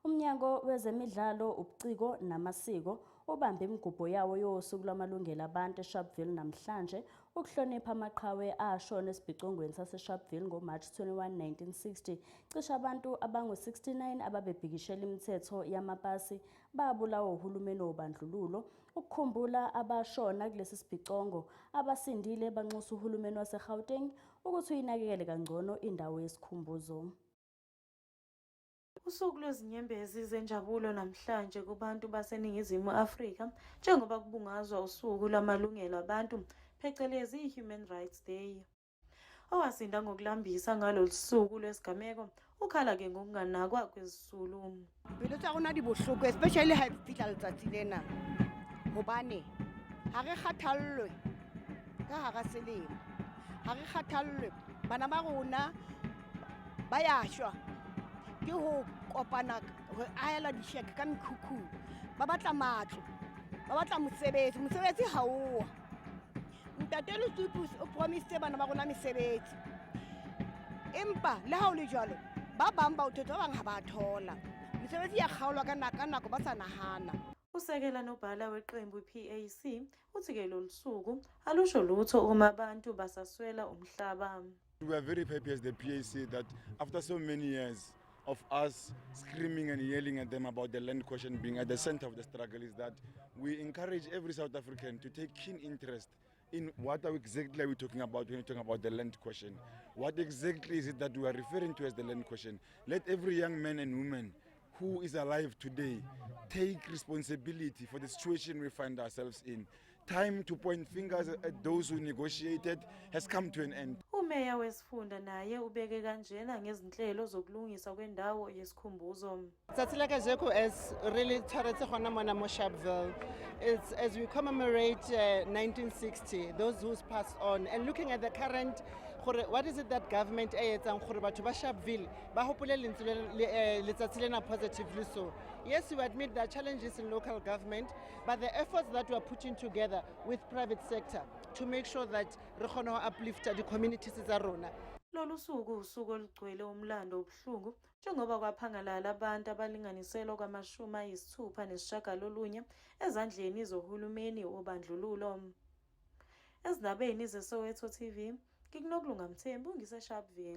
Umnyango wezemidlalo, ubuciko namasiko ubambe imigubho yawo yosuku lwamalungelo abantu eSharpeville namhlanje ukuhlonipha amaqhawe ashona esibhicongweni saseSharpeville ngoMarch 21, 1960. Cishe abantu abangu-69 ababebhikishela imithetho yamapasi babulawa uhulumeni wobandlululo. Ukukhumbula abashona kulesi sibhicongo, abasindile banxusa uhulumeni waseGauteng ukuthi uyinakekele kangcono indawo yesikhumbuzo. Usuku lwezinyembezi zenjabulo namhlanje kubantu baseNingizimu Afrika njengoba kubungazwa usuku lwamalungelo abantu phecelezi i-Human Rights Day. Owasinda ngokulambisa ngalolu suku lwesigameko ukhala-ke ngokunganakwa kwezisulu. Pelo tsa rona di bohloko especially ha e fihla letsatsi lena hobane ha re kgathallwe ka hara selemo, ha re kgathallwe bana ba rona ba ya shwa ke ho kopana ho ahela disheke ka mekhukhu, ba batla matlo, ba batla mosebetsi ha oa. Ntate Lesotho o promise bana ba rona mesebetsi, empa le ha o le jwalo ba bang ba uthotse ba bang ha ba thola mesebetsi ya kgaolwa ka nako ba sa nahana. Usekela nobhala weqembu PAC uthi-ke lolu suku alusho lutho uma abantu basaswela umhlaba. We are very happy as the PAC that after so many years of us screaming and yelling at them about the land question being at the center of the struggle, is that we encourage every South African to take keen interest in what exactly are we talking about when we're talking about the land question. What exactly is it that we are referring to as the land question? Let every young man and woman who is alive today take responsibility for the situation we find ourselves in. Time to point fingers at those who negotiated has come to an end. Umeya wesifunda naye ubeke kanjena ngezinhlelo zokulungiswa kwendawo yesikhumbuzo. Tsatsila as really tshwaretse gona mona mo Sharpeville. It's as we commemorate 1960, those who's passed on, and looking at the current, what is it that government e etsang gore batho ba Sharpeville ba hopole letsatsi lena positively. So yes, we admit there are challenges in local government, but the efforts that we are putting together with private sector to make sure that re kgona ho uplift the communities tsa rona. Lolu suku usuku olugcwele umlando obuhlungu njengoba kwaphangalala abantu abalinganiselwa kwama-69 ezandleni zohulumeni wobandlululo. Ezindabeni zeSoweto TV, ngikuNokulunga Mthembu, ngiseSharpeville.